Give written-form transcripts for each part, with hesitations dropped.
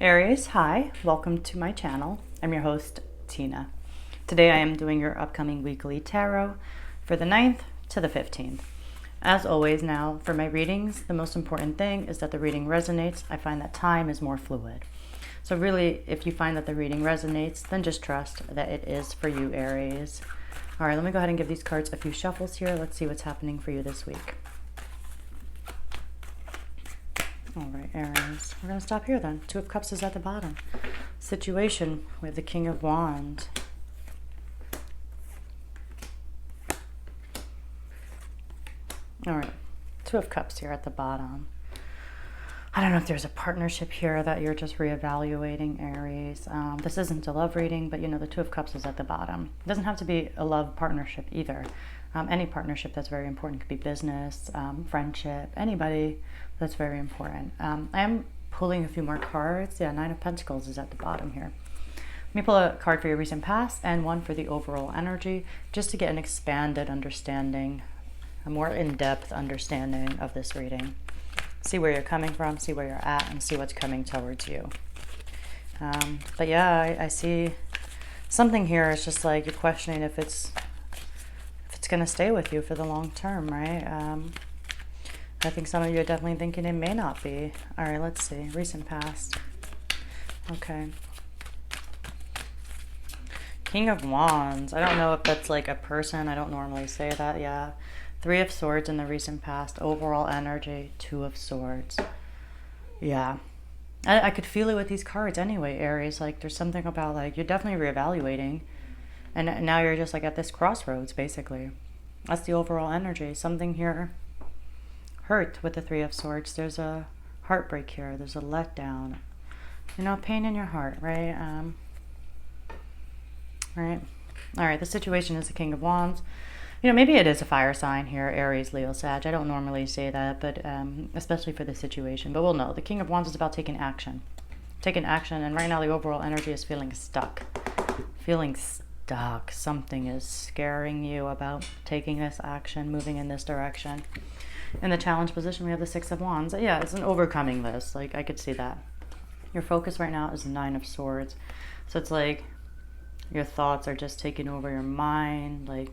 Aries, hi, welcome to my channel. I'm your host, Tina. Today I am doing your upcoming weekly tarot for the 9th to the 15th. As always now, for my readings, the most important thing is that the reading resonates. I find that time is more fluid. So really, if you find that the reading resonates, then just trust that it is for you, Aries. All right, let me go ahead and give these cards a few shuffles here. Let's see what's happening for you this week. All right, Aries, we're going to stop here then. Two of Cups is at the bottom. Situation with the King of Wands. All right, Two of Cups here at the bottom. I don't know if there's a partnership here that you're just reevaluating, Aries. This isn't a love reading, but you know, the Two of Cups is at the bottom. It doesn't have to be a love partnership either. Any partnership that's very important. Could be business, friendship, anybody that's very important. I am pulling a few more cards. Yeah, Nine of Pentacles is at the bottom here. Let me pull a card for your recent past and one for the overall energy, just to get an expanded understanding, a more in-depth understanding of this reading. See where you're coming from, see where you're at, and see what's coming towards you. But yeah, I see something here. It's just like you're questioning if it's going to stay with you for the long term, right? I think some of you are definitely thinking it may not be. All right, let's see. Recent past. Okay. King of Wands. I don't know if that's like a person. I don't normally say that. Yeah. Three of Swords in the recent past. Overall energy. Two of Swords. Yeah. I could feel it with these cards anyway, Aries. Like there's something about like you're definitely reevaluating. And now you're just like at this crossroads, basically. That's the overall energy. Something here hurt with the Three of Swords. There's a heartbreak here. There's a letdown. You know, pain in your heart, right? Right. All right, the situation is the King of Wands. You know, maybe it is a fire sign here, Aries, Leo, Sag. I don't normally say that, but especially for the situation. But we'll know. The King of Wands is about taking action. Taking action, and right now the overall energy is feeling stuck. Feeling stuck. Something is scaring you about taking this action, moving in this direction. In the challenge position, we have the Six of Wands. Yeah, it's an overcoming this. Like, I could see that. Your focus right now is the Nine of Swords. So it's like your thoughts are just taking over your mind. Like,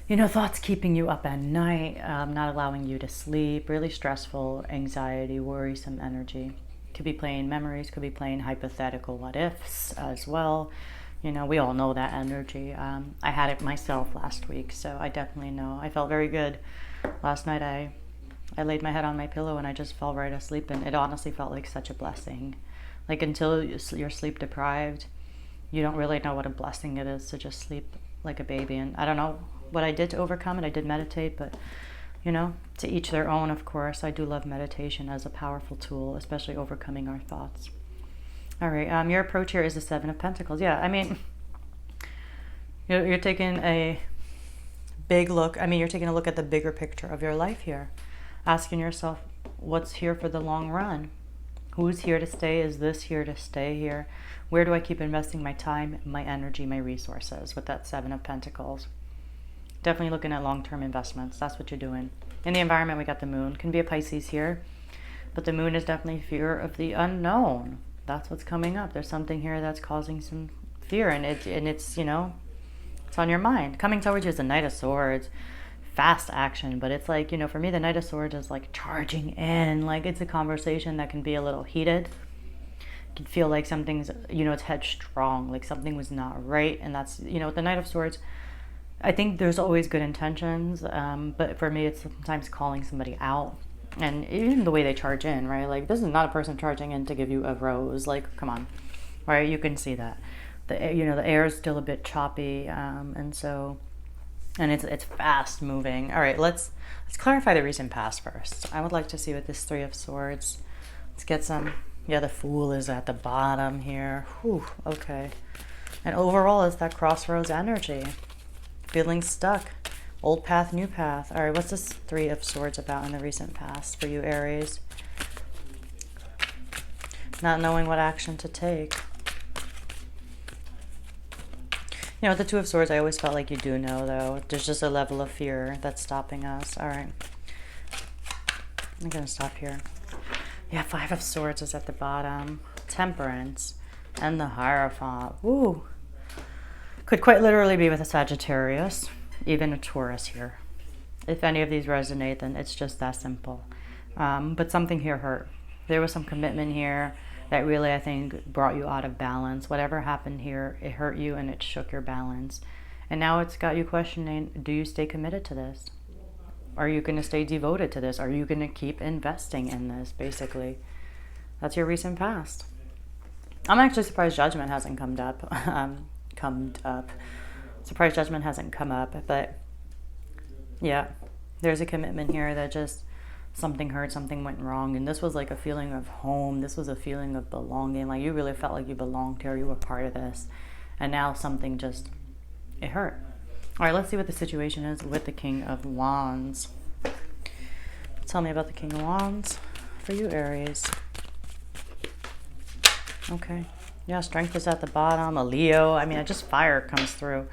you know, thoughts keeping you up at night, not allowing you to sleep. Really stressful, anxiety, worrisome energy. Could be playing memories, could be playing hypothetical what ifs as well. You know, we all know that energy. I had it myself last week, so I definitely know. I felt very good. Last night I laid my head on my pillow and I just fell right asleep, and it honestly felt like such a blessing. Like until you're sleep deprived, you don't really know what a blessing it is to just sleep like a baby. And I don't know what I did to overcome it. I did meditate, but you know, to each their own, of course. I do love meditation as a powerful tool, especially overcoming our thoughts. All right, your approach here is the Seven of Pentacles. Yeah, I mean, you're taking a big look. I mean, you're taking a look at the bigger picture of your life here. Asking yourself, what's here for the long run? Who's here to stay? Is this here to stay here? Where do I keep investing my time, my energy, my resources with that Seven of Pentacles? Definitely looking at long-term investments. That's what you're doing. In the environment, we got the Moon. Can be a Pisces here, but the Moon is definitely fear of the unknown. That's what's coming up. There's something here that's causing some fear, and it's, you know, it's on your mind. Coming towards you is the Knight of Swords. Fast action, but it's like, you know, for me, the Knight of Swords is like charging in. Like it's a conversation that can be a little heated. You can feel like something's, you know, it's headstrong, like something was not right. And that's, you know, with the Knight of Swords, I think there's always good intentions, but for me, it's sometimes calling somebody out. And even the way they charge in, right? Like, this is not a person charging in to give you a rose. Like, come on, right? You can see that. You know, the air is still a bit choppy, and so, and it's fast moving. All right, let's clarify the recent past first. I would like to see with this Three of Swords. Let's get some. Yeah, the Fool is at the bottom here. Whew, okay. And overall, it's that crossroads energy. Feeling stuck. Old path, new path. All right, what's this Three of Swords about in the recent past for you, Aries? Not knowing what action to take. You know, with the Two of Swords, I always felt like you do know, though. There's just a level of fear that's stopping us. All right. I'm going to stop here. Yeah, Five of Swords is at the bottom. Temperance and the Hierophant. Ooh. Could quite literally be with a Sagittarius, even a Taurus here. If any of these resonate, then it's just that simple. But something here hurt. There was some commitment here that really, I think, brought you out of balance. Whatever happened here, it hurt you and it shook your balance. And now it's got you questioning, do you stay committed to this? Are you going to stay devoted to this? Are you going to keep investing in this, basically? That's your recent past. I'm actually surprised Judgment hasn't come up. Surprised Judgment hasn't come up, but yeah, there's a commitment here that just something hurt, something went wrong, and this was like a feeling of home. This was a feeling of belonging. Like you really felt like you belonged here, you were part of this, and now something just, it hurt. All right, let's see what the situation is with the King of Wands. Tell me about the King of Wands for you, Aries. Okay. Yeah, Strength is at the bottom. A Leo. I mean, just fire comes through.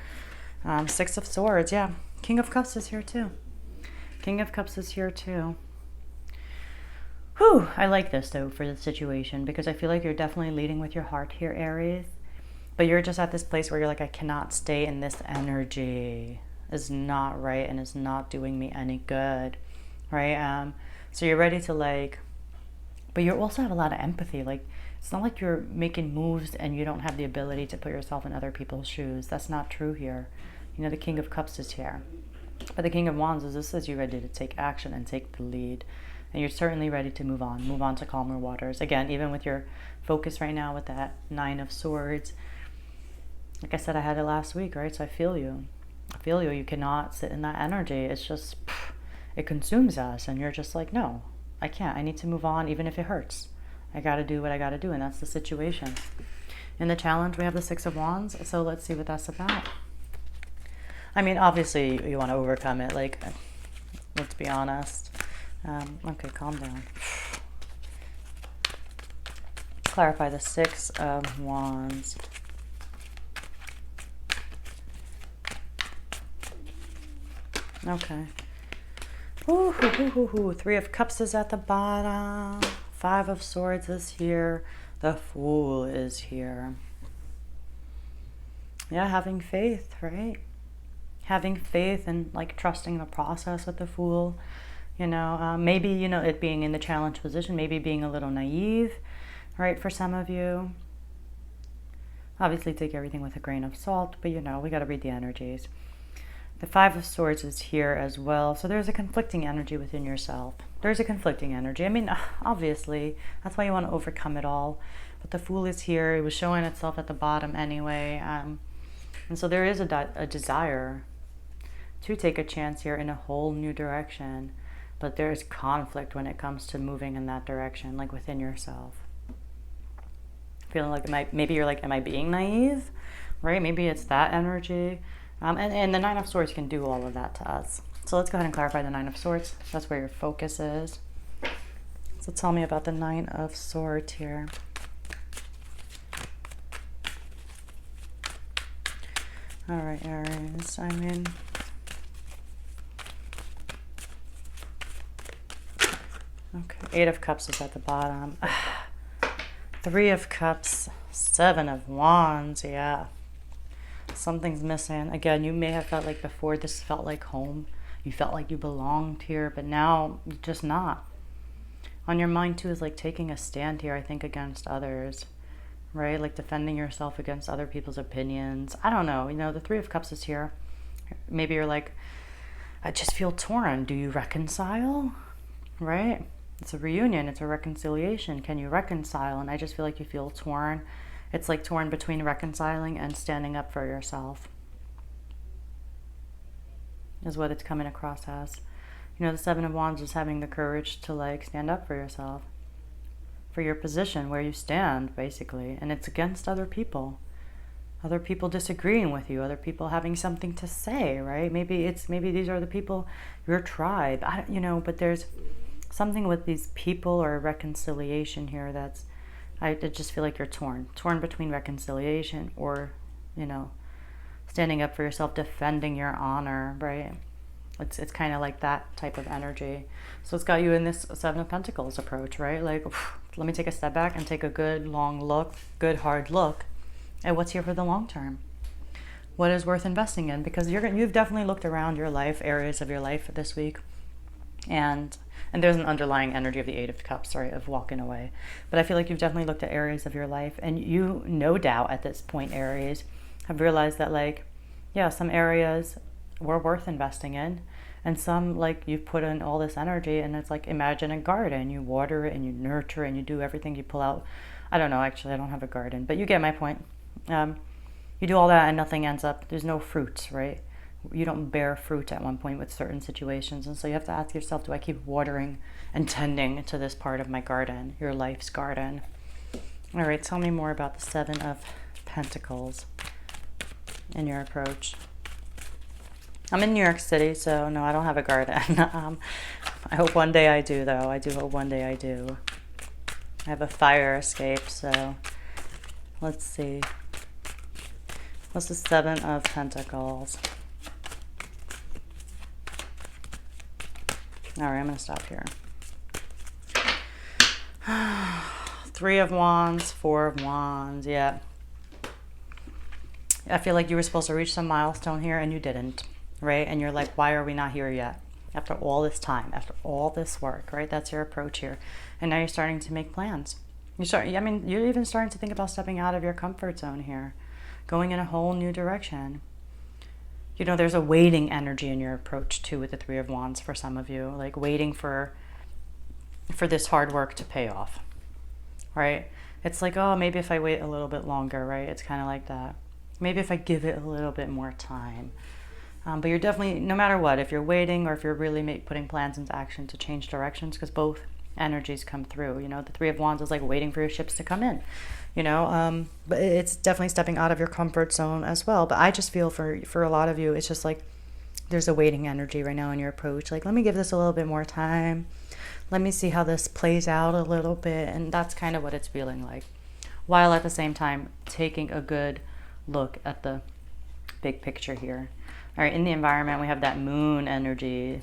Six of Swords. Yeah. King of Cups is here too. King of Cups is here too. Whew. I like this though for the situation because I feel like you're definitely leading with your heart here, Aries. But you're just at this place where you're like, I cannot stay in this energy. It's not right and it's not doing me any good. Right? So you're ready to like, but you also have a lot of empathy. Like, it's not like you're making moves and you don't have the ability to put yourself in other people's shoes. That's not true here. You know, the King of Cups is here. But the King of Wands is, this says you're ready to take action and take the lead. And you're certainly ready to move on to calmer waters. Again, even with your focus right now with that Nine of Swords. Like I said, I had it last week, right? So I feel you. I feel you. You cannot sit in that energy. It's just, it consumes us. And you're just like, no, I can't. I need to move on even if it hurts. I got to do what I got to do, and that's the situation. In the challenge, we have the Six of Wands, so let's see what that's about. I mean, obviously, you want to overcome it, like, let's be honest. Okay, calm down. Clarify the Six of Wands. Okay. Ooh, Three of Cups is at the bottom. Five of Swords is here. The Fool is here. Yeah, having faith, right? Having faith and like trusting the process with the Fool. You know, maybe, you know, it being in the challenge position, maybe being a little naive, right, for some of you. Obviously take everything with a grain of salt, but you know, we got to read the energies. The Five of Swords is here as well. So there's a conflicting energy within yourself. There's a conflicting energy. I mean, obviously, that's why you want to overcome it all. But the Fool is here. It was showing itself at the bottom anyway. And so there is a desire to take a chance here in a whole new direction. But there is conflict when it comes to moving in that direction, like within yourself. Feeling like, maybe you're like, am I being naive? Right? Maybe it's that energy. And the Nine of Swords can do all of that to us. So let's go ahead and clarify the Nine of Swords. That's where your focus is. So tell me about the Nine of Swords here. All right, Aries, I'm in. Okay, Eight of Cups is at the bottom. Three of Cups, Seven of Wands, yeah. Something's missing. Again, you may have felt like before this felt like home. You felt like you belonged here, but now you're just not. On your mind too is like taking a stand here, I think, against others, right? Like defending yourself against other people's opinions. I don't know. You know, the Three of Cups is here. Maybe you're like, I just feel torn. Do you reconcile? Right? It's a reunion. It's a reconciliation. Can you reconcile? And I just feel like you feel torn. It's like torn between reconciling and standing up for yourself is what it's coming across as. You know, the Seven of Wands is having the courage to like stand up for yourself, for your position, where you stand, basically. And it's against other people disagreeing with you, other people having something to say, right? Maybe these are the people, your tribe, you know, but there's something with these people or reconciliation here that's, I just feel like you're torn between reconciliation or, you know, standing up for yourself, defending your honor, right? It's kind of like that type of energy. So it's got you in this Seven of Pentacles approach, right? Like, let me take a step back and take a good long look, good hard look at what's here for the long term. What is worth investing in? Because you've definitely looked around your life, areas of your life this week, and there's an underlying energy of the Eight of Cups, right, of walking away. But I feel like you've definitely looked at areas of your life, and you, no doubt at this point, Aries, have realized that, like, yeah, some areas were worth investing in, and some, like, you've put in all this energy, and it's like, imagine a garden. You water it and you nurture it and you do everything. You pull out, I don't know, actually I don't have a garden, but you get my point. You do all that and nothing ends up, there's no fruit, right? You don't bear fruit at one point with certain situations, and so you have to ask yourself, do I keep watering and tending to this part of my garden, your life's garden? All right, tell me more about the Seven of Pentacles in your approach. I'm in New York City, so no, I don't have a garden. I hope one day I do, though. I do hope one day I do. I have a fire escape, so let's see. What's the Seven of Pentacles? All right, I'm going to stop here. Three of Wands, Four of Wands, yeah. I feel like you were supposed to reach some milestone here and you didn't, right? And you're like, why are we not here yet? After all this time, after all this work, right? That's your approach here. And now you're starting to make plans. You're even starting to think about stepping out of your comfort zone here, going in a whole new direction. You know, there's a waiting energy in your approach too with the Three of Wands for some of you, like waiting for this hard work to pay off, right? It's like, oh, maybe if I wait a little bit longer, right? It's kind of like that. Maybe if I give it a little bit more time. But you're definitely, no matter what, if you're waiting or if you're really putting plans into action to change directions, because both energies come through. You know, the Three of Wands is like waiting for your ships to come in, you know, but it's definitely stepping out of your comfort zone as well. But I just feel for a lot of you, it's just like there's a waiting energy right now in your approach. Like, let me give this a little bit more time. Let me see how this plays out a little bit. And that's kind of what it's feeling like, while at the same time taking a good look at the big picture here. All right, in the environment, we have that moon energy.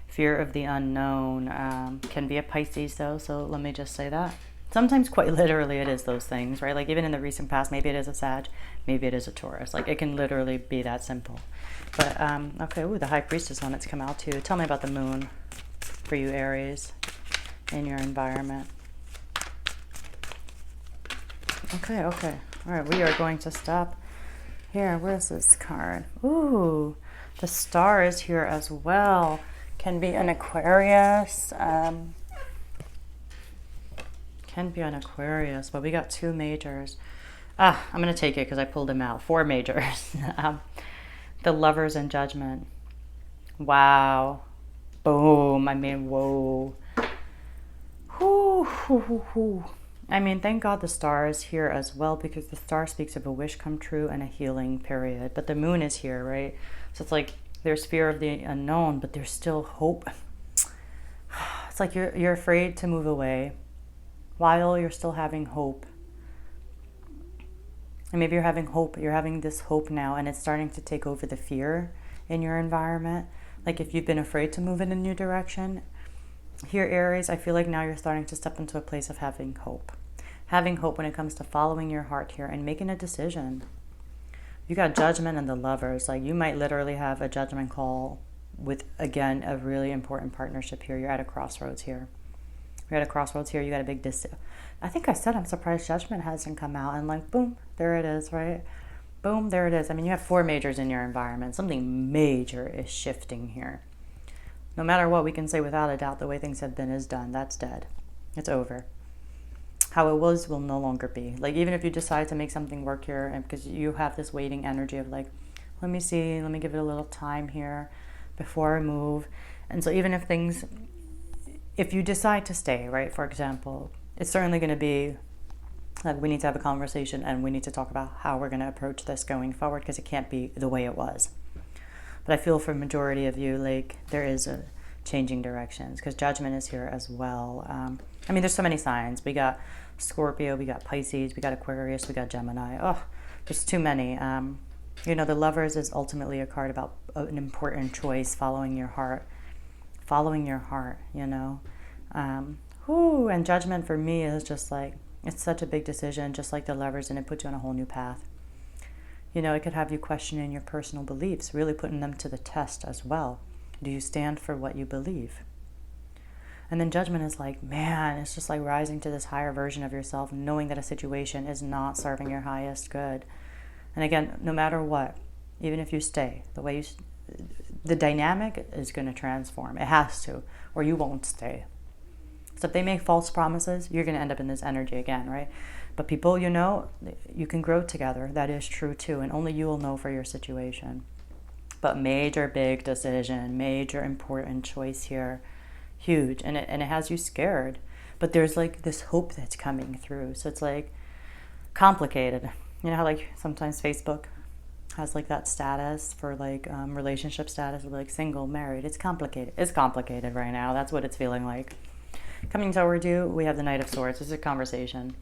Fear of the unknown. Can be a Pisces, though, so let me just say that. Sometimes quite literally it is those things, right? Like even in the recent past, maybe it is a Sag, maybe it is a Taurus. Like it can literally be that simple. But, okay, ooh, the High Priestess one, it's come out too. Tell me about the moon for you, Aries, in your environment. Okay. All right, we are going to stop here. Where's this card? Ooh, the Star is here as well. Can be an Aquarius. Can be an Aquarius, but we got two majors. I'm going to take it because I pulled them out. Four majors. The Lovers and Judgment. Wow. Boom. I mean, whoa. I mean, thank God the Star is here as well, because the Star speaks of a wish come true and a healing period. But the moon is here, right? So it's like there's fear of the unknown, but there's still hope. It's like you're afraid to move away while you're still having hope. And maybe you're having hope, you're having this hope now, and it's starting to take over the fear in your environment. Like if you've been afraid to move in a new direction, here, Aries, I feel like now you're starting to step into a place of having hope. Having hope when it comes to following your heart here and making a decision. You got Judgment and the Lovers. Like you might literally have a judgment call with, again, a really important partnership here. You're at a crossroads here. You're at a crossroads here. You got a big decision. I think I said I'm surprised Judgment hasn't come out, and like, boom, there it is, right? Boom, there it is. I mean, you have four majors in your environment. Something major is shifting here. No matter what, we can say without a doubt the way things have been is done. That's dead. It's over. How it was will no longer be. Like even if you decide to make something work here, and because you have this waiting energy of like, let me see, let me give it a little time here before I move. And so even if you decide to stay, right, for example, it's certainly going to be like we need to have a conversation and we need to talk about how we're going to approach this going forward, because it can't be the way it was. But I feel for a majority of you, like there is a changing directions, because Judgment is here as well. I mean, there's so many signs. We got Scorpio, we got Pisces, we got Aquarius, we got Gemini. Oh, there's too many. You know, the Lovers is ultimately a card about an important choice, following your heart. Following your heart, you know. And Judgment for me is just like, it's such a big decision, just like the Lovers, and it puts you on a whole new path. You know, it could have you questioning your personal beliefs, really putting them to the test as well. Do you stand for what you believe? And then Judgment is like, man, it's just like rising to this higher version of yourself, knowing that a situation is not serving your highest good. And again, no matter what, even if you stay, the dynamic is going to transform. It has to, or you won't stay. So if they make false promises, you're going to end up in this energy again, right? But people, you know, you can grow together. That is true too. And only you will know for your situation. But major big decision, major important choice here. Huge. And it has you scared. But there's like this hope that's coming through. So it's like complicated. You know how like sometimes Facebook has like that status for like relationship status, like single, married. It's complicated. It's complicated right now. That's what it's feeling like. Coming toward you, we have the Knight of Swords. This is a conversation.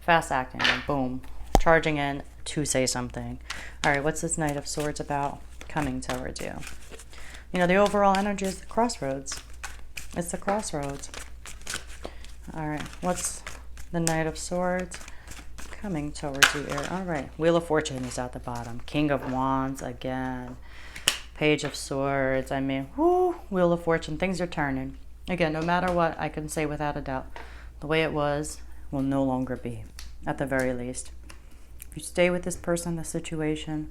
Fast acting, boom. Charging in to say something. All right, what's this Knight of Swords about coming towards you? You know, the overall energy is the crossroads. It's the crossroads. All right, what's the Knight of Swords coming towards you here? All right, Wheel of Fortune is at the bottom. King of Wands again. Page of Swords. I mean, Wheel of Fortune. Things are turning. Again, no matter what, I can say without a doubt, the way it was will no longer be, at the very least. If you stay with this person, the situation,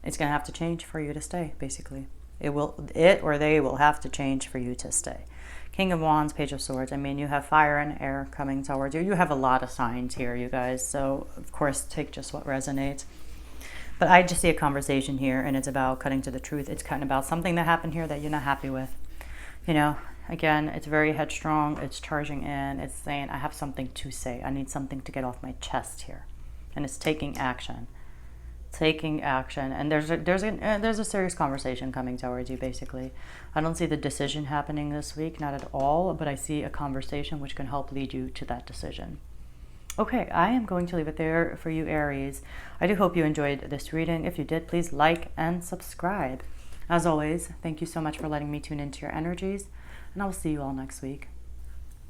it's going to have to change for you to stay, basically. It or they will have to change for you to stay. King of Wands, Page of Swords. I mean, you have fire and air coming towards you. You have a lot of signs here, you guys. So, of course, take just what resonates. But I just see a conversation here, and it's about cutting to the truth. It's kind of about something that happened here that you're not happy with. You know, again, it's very headstrong. It's charging in. It's saying, I have something to say. I need something to get off my chest here. And it's taking action. Taking action. And there's a serious conversation coming towards you, basically. I don't see the decision happening this week, not at all. But I see a conversation which can help lead you to that decision. Okay, I am going to leave it there for you, Aries. I do hope you enjoyed this reading. If you did, please like and subscribe. As always, thank you so much for letting me tune into your energies, and I will see you all next week.